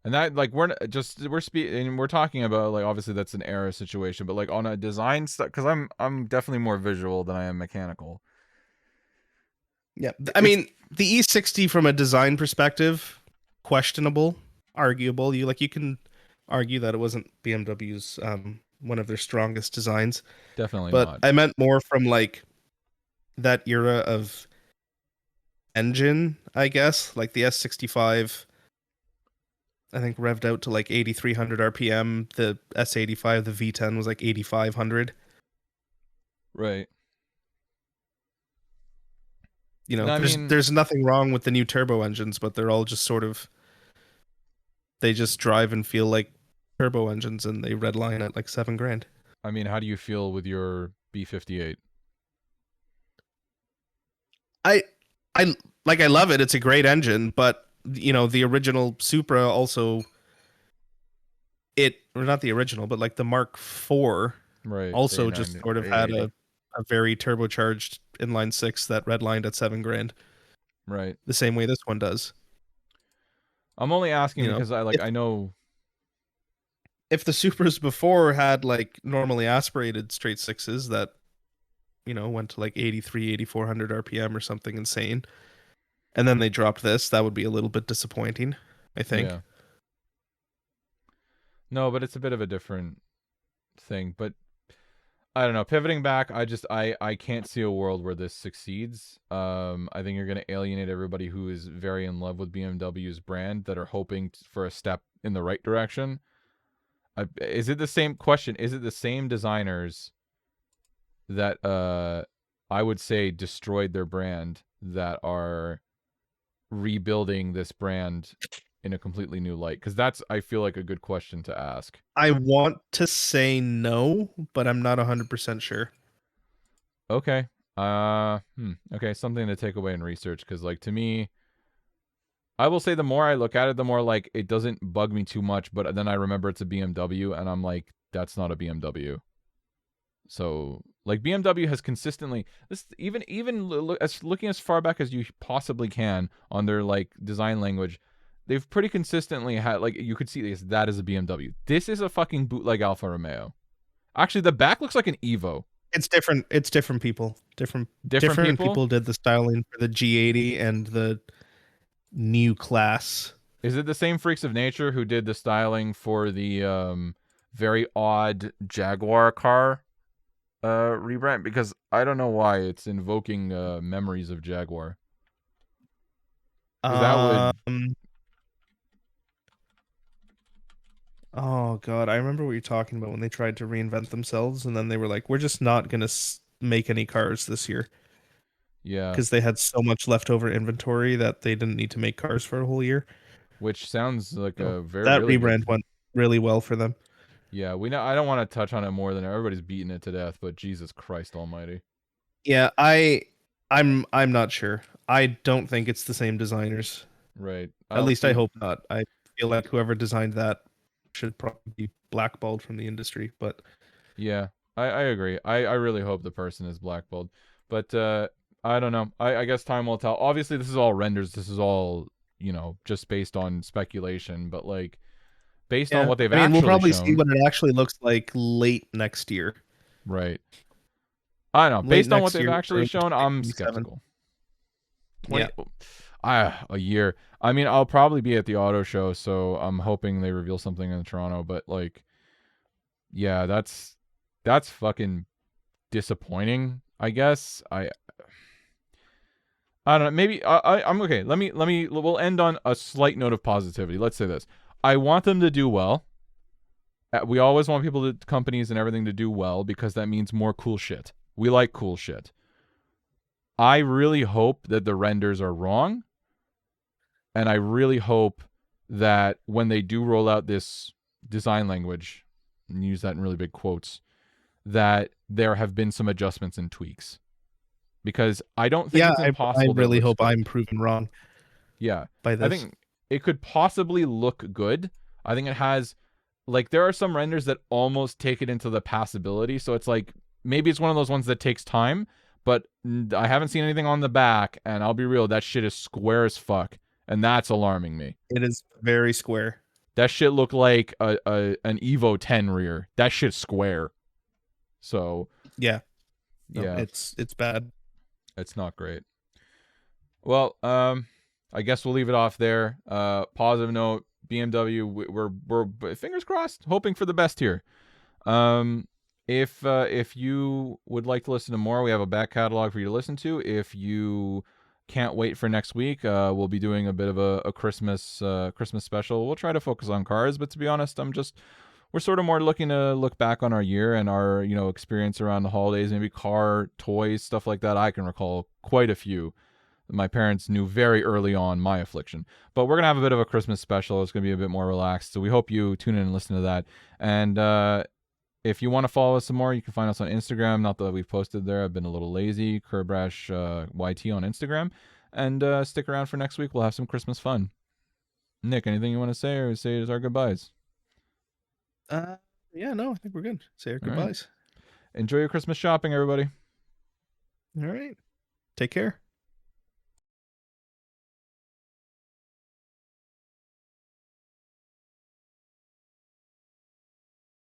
And that like we're talking about like obviously that's an era situation, but like on a design stuff, because I'm definitely more visual than I am mechanical. Yeah. I It's mean, the E60 from a design perspective, questionable, arguable. You can argue that it wasn't BMW's one of their strongest designs, definitely but not. I meant more from like that era of engine, I guess. Like the S65 I think revved out to like 8,300 RPM. The S85, the V10 was like 8,500. Right. And I There's mean, there's nothing wrong with the new turbo engines, but they're all just sort of they just drive and feel like turbo engines, and they redline at like 7 grand. how do you feel with your B58? I I love it. It's a great engine, but you know, the original Supra also or not the original, but like the Mark IV Right. The also just A90, sort of had A80. a very turbocharged inline six that redlined at 7 grand, Right. the same way this one does. I'm only asking You know, because I know. if the Supras before had like normally aspirated straight sixes that, you know, went to like 83, 8400 RPM or something insane, and then they dropped this, that would be a little bit disappointing, I think. Yeah. No, but it's a bit of a different thing. But I don't know. Pivoting back, I can't see a world where this succeeds. I think you're going to alienate everybody who is very in love with BMW's brand that are hoping for a step in the right direction. Is it the same question? Is it the same designers that I would say destroyed their brand that are rebuilding this brand in a completely new light? Because that's, I feel like, a good question to ask. I want to say no, but I'm not 100% sure. Okay. Okay, something to take away and research, because like to me, I will say the more I look at it, the more like it doesn't bug me too much, but then I remember it's a BMW and I'm like, that's not a BMW. So like BMW has consistently this looking as far back as you possibly can on their like design language, they've pretty consistently had like you could see this that is a BMW. This is a fucking bootleg Alfa Romeo. Actually, the back looks like an Evo. It's different. It's different people. Different Different people. people did the styling for the G80 and the new class. Is it the same freaks of nature who did the styling for the very odd Jaguar car rebrand? Because I don't know why it's invoking memories of Jaguar. Because that would Oh god, I remember what you're talking about when they tried to reinvent themselves, and then they were like, "We're just not gonna make any cars this year," yeah, because they had so much leftover inventory that they didn't need to make cars for a whole year. which sounds like So a very that really good. rebrand went really well for them. Yeah, we know. I don't want to touch on it more than everybody's beating it to death, but Jesus Christ Almighty. Yeah, I'm not sure. I don't think it's the same designers. Right. I At don't least I see. hope not. I feel like whoever designed that should probably be blackballed from the industry. But Yeah, I agree. I really hope the person is blackballed, but I don't know. I guess time will tell. Obviously, this is all renders. This is all just based on speculation, but like based on yeah, what they've I mean, we'll actually probably see shown. what it actually looks like late next year. Right. I don't know. Late Based on what next they've year, actually early shown, I'm 2027. skeptical. 20 Yeah. a year. I mean, I'll probably be at the auto show, so I'm hoping they reveal something in Toronto, but like yeah, that's fucking disappointing, I guess. I don't know. Maybe I'm okay. We'll end on a slight note of positivity. Let's say this. I want them to do well. We always want companies and everything to do well because that means more cool shit. We like cool shit. I really hope that the renders are wrong. And I really hope that when they do roll out this design language, and use that in really big quotes, that there have been some adjustments and tweaks. Because I don't think Yeah, it's I impossible that it really looks hope good. I'm proven wrong Yeah. by I this. think it could possibly look good. I think it has, like, there are some renders that almost take it into the passability. So it's like, maybe it's one of those ones that takes time, but I haven't seen anything on the back, and I'll be real, that shit is square as fuck. And that's alarming me. It is very square. That shit looked like an Evo 10 rear. That shit's square. So, Yeah. No, yeah, it's bad. it's not great. Well, I guess we'll leave it off there. Positive note, BMW, we're fingers crossed, hoping for the best here. If you would like to listen to more, we have a back catalog for you to listen to. If you can't wait for next week, we'll be doing a bit of a Christmas special. We'll try to focus on cars, but to be honest, we're sort of more looking to look back on our year and our experience around the holidays, maybe car, toys, stuff like that. I can recall quite a few. My parents knew very early on my affliction. But we're going to have a bit of a Christmas special. It's going to be a bit more relaxed. So we hope you tune in and listen to that. And if you want to follow us some more, you can find us on Instagram. Not that we've posted there. I've been a little lazy. Curbrash YT on Instagram. And stick around for next week. We'll have some Christmas fun. Nick, anything you want to say, or say our goodbyes? Yeah, no, I think we're good. Say our All right. goodbyes. Enjoy your Christmas shopping, everybody. All right. Take care.